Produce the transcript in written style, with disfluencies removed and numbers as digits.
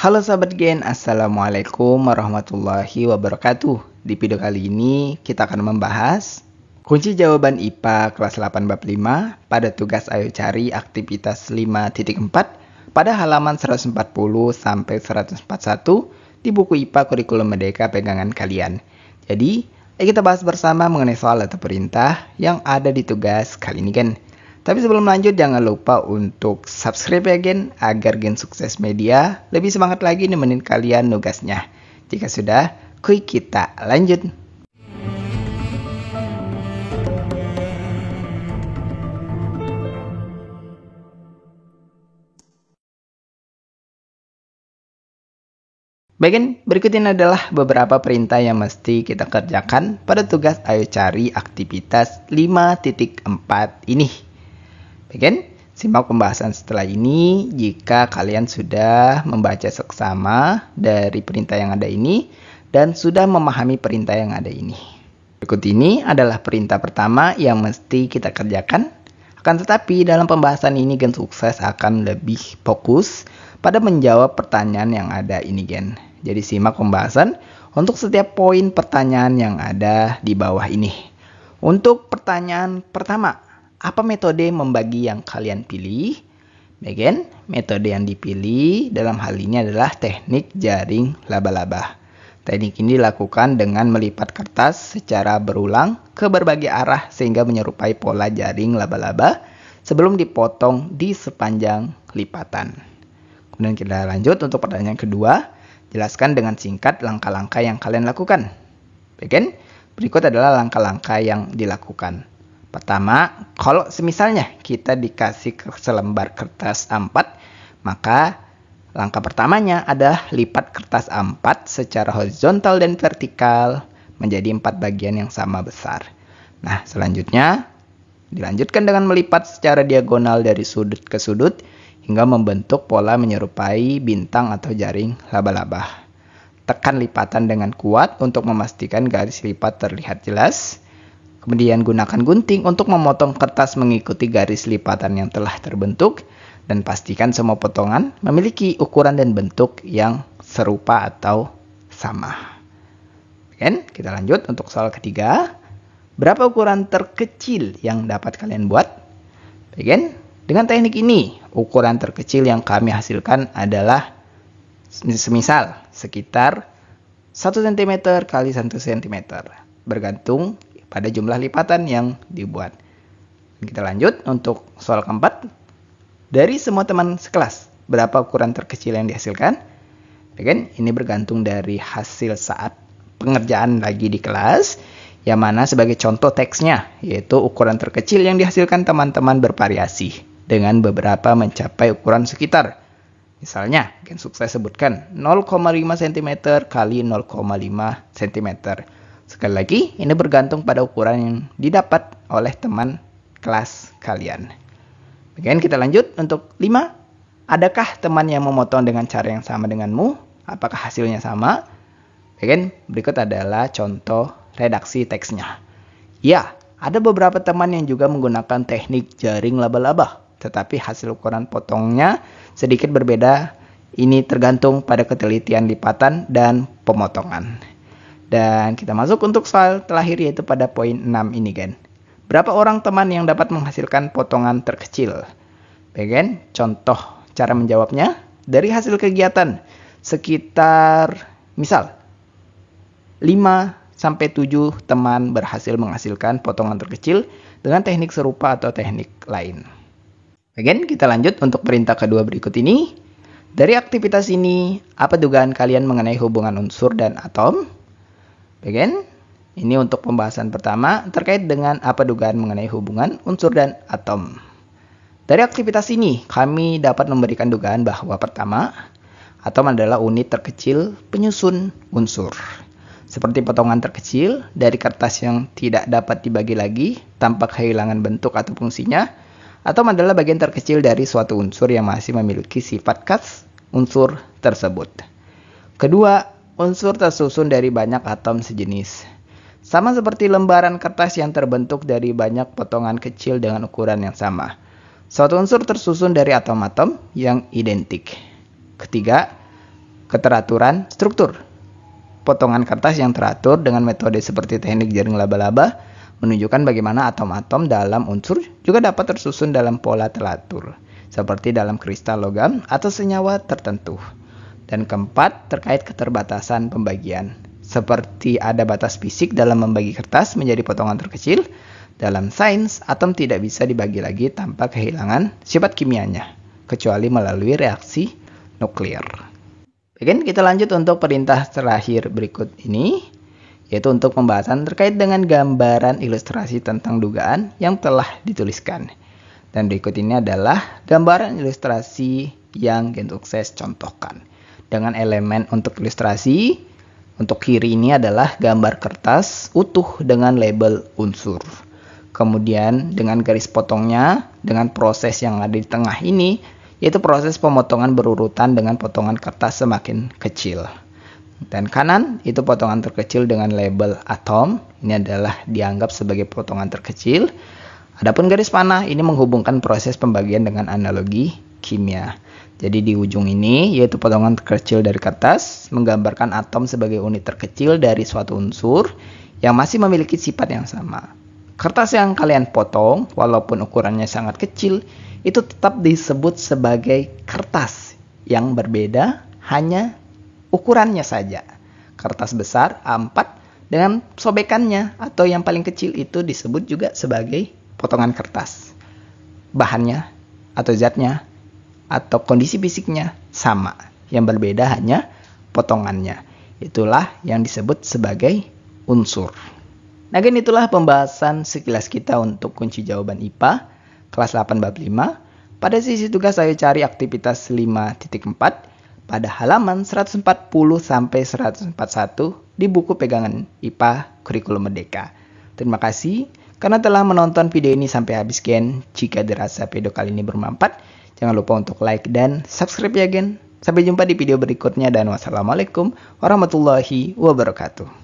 Halo sahabat Gen, Assalamualaikum warahmatullahi wabarakatuh. Di video kali ini kita akan membahas kunci jawaban IPA kelas 8 bab 5 pada tugas ayo cari aktivitas 5.4 pada halaman 140 sampai 141 di buku IPA Kurikulum Merdeka pegangan kalian. Jadi, ayo kita bahas bersama mengenai soal atau perintah yang ada di tugas kali ini Gen. Tapi sebelum lanjut jangan lupa untuk subscribe ya Gen, agar Gen Sukses Media lebih semangat lagi nemenin kalian nugasnya. Jika sudah, kuy kita lanjut. Baik Gen, berikut ini adalah beberapa perintah yang mesti kita kerjakan pada tugas ayo cari aktivitas 5.4 ini. Baik, simak pembahasan setelah ini jika kalian sudah membaca seksama dari perintah yang ada ini dan sudah memahami perintah yang ada ini. Berikut ini adalah perintah pertama yang mesti kita kerjakan. Akan tetapi dalam pembahasan ini Gen Sukses akan lebih fokus pada menjawab pertanyaan yang ada ini Gen. Jadi simak pembahasan untuk setiap poin pertanyaan yang ada di bawah ini. Untuk pertanyaan pertama, apa metode membagi yang kalian pilih? Bagian metode yang dipilih dalam hal ini adalah teknik jaring laba-laba. Teknik ini dilakukan dengan melipat kertas secara berulang ke berbagai arah sehingga menyerupai pola jaring laba-laba sebelum dipotong di sepanjang lipatan. Kemudian kita lanjut untuk pertanyaan kedua. Jelaskan dengan singkat langkah-langkah yang kalian lakukan. Bagian berikut adalah langkah-langkah yang dilakukan. Pertama, kalau semisalnya kita dikasih selembar kertas A4, maka langkah pertamanya adalah lipat kertas A4 secara horizontal dan vertikal menjadi 4 bagian yang sama besar. Nah, selanjutnya dilanjutkan dengan melipat secara diagonal dari sudut ke sudut hingga membentuk pola menyerupai bintang atau jaring laba-laba. Tekan lipatan dengan kuat untuk memastikan garis lipat terlihat jelas. Kemudian gunakan gunting untuk memotong kertas mengikuti garis lipatan yang telah terbentuk dan pastikan semua potongan memiliki ukuran dan bentuk yang serupa atau sama. Oke, kita lanjut untuk soal ketiga. Berapa ukuran terkecil yang dapat kalian buat? Oke, dengan teknik ini, ukuran terkecil yang kami hasilkan adalah semisal sekitar 1 cm kali 1 cm, bergantung pada jumlah lipatan yang dibuat. Kita lanjut untuk soal keempat. Dari semua teman sekelas, berapa ukuran terkecil yang dihasilkan? Bagian ini bergantung dari hasil saat pengerjaan lagi di kelas, yang mana sebagai contoh teksnya, yaitu ukuran terkecil yang dihasilkan teman-teman bervariasi dengan beberapa mencapai ukuran sekitar. Misalnya, Gen Sukses sebutkan 0,5 cm kali 0,5 cm. Sekali lagi, ini bergantung pada ukuran yang didapat oleh teman kelas kalian. Bagian kita lanjut untuk 5. Adakah teman yang memotong dengan cara yang sama denganmu? Apakah hasilnya sama? Bagian berikut adalah contoh redaksi teksnya. Ya, ada beberapa teman yang juga menggunakan teknik jaring laba-laba, tetapi hasil ukuran potongnya sedikit berbeda. Ini tergantung pada ketelitian lipatan dan pemotongan. Dan kita masuk untuk soal terakhir yaitu pada poin 6 ini Gen. Berapa orang teman yang dapat menghasilkan potongan terkecil? Bagian contoh cara menjawabnya dari hasil kegiatan sekitar misal 5-7 teman berhasil menghasilkan potongan terkecil dengan teknik serupa atau teknik lain. Bagian kita lanjut untuk perintah kedua berikut ini. Dari aktivitas ini, apa dugaan kalian mengenai hubungan unsur dan atom? Bagian ini untuk pembahasan pertama terkait dengan apa dugaan mengenai hubungan unsur dan atom. Dari aktivitas ini, kami dapat memberikan dugaan bahwa pertama, atom adalah unit terkecil penyusun unsur. Seperti potongan terkecil dari kertas yang tidak dapat dibagi lagi tanpa kehilangan bentuk atau fungsinya, atom adalah bagian terkecil dari suatu unsur yang masih memiliki sifat khas unsur tersebut. Kedua, unsur tersusun dari banyak atom sejenis. Sama seperti lembaran kertas yang terbentuk dari banyak potongan kecil dengan ukuran yang sama. Suatu unsur tersusun dari atom-atom yang identik. Ketiga, Keteraturan struktur. Potongan kertas yang teratur dengan metode seperti teknik jaring laba-laba menunjukkan bagaimana atom-atom dalam unsur juga dapat tersusun dalam pola teratur, seperti dalam kristal logam atau senyawa tertentu. Dan keempat, terkait keterbatasan pembagian. Seperti ada batas fisik dalam membagi kertas menjadi potongan terkecil, dalam sains, atom tidak bisa dibagi lagi tanpa kehilangan sifat kimianya, kecuali melalui reaksi nuklir. Baik, kita lanjut untuk perintah terakhir berikut ini, yaitu untuk pembahasan terkait dengan gambaran ilustrasi tentang dugaan yang telah dituliskan. Dan berikut ini adalah gambaran ilustrasi yang untuk saya contohkan. Dengan elemen untuk ilustrasi, untuk kiri ini adalah gambar kertas utuh dengan label unsur. Kemudian dengan garis potongnya, dengan proses yang ada di tengah ini, yaitu proses pemotongan berurutan dengan potongan kertas semakin kecil. Dan kanan itu potongan terkecil dengan label atom. Ini adalah dianggap sebagai potongan terkecil. Adapun garis panah ini menghubungkan proses pembagian dengan analogi kimia. Jadi di ujung ini yaitu potongan terkecil dari kertas menggambarkan atom sebagai unit terkecil dari suatu unsur yang masih memiliki sifat yang sama. Kertas yang kalian potong walaupun ukurannya sangat kecil itu tetap disebut sebagai kertas yang berbeda hanya ukurannya saja. Kertas besar A4 dengan sobekannya atau yang paling kecil itu disebut juga sebagai potongan kertas. Bahannya atau zatnya atau kondisi fisiknya sama. Yang berbeda hanya potongannya. Itulah yang disebut sebagai unsur. Nah, itulah pembahasan sekilas kita untuk kunci jawaban IPA kelas 8 bab 5. Pada sisi tugas ayo cari aktivitas 5.4 pada halaman 140 sampai 141 di buku pegangan IPA Kurikulum Merdeka. Terima kasih karena telah menonton video ini sampai habis, gen. Jika dirasa video kali ini bermanfaat, jangan lupa untuk like dan subscribe ya, gen. Sampai jumpa di video berikutnya dan wassalamualaikum warahmatullahi wabarakatuh.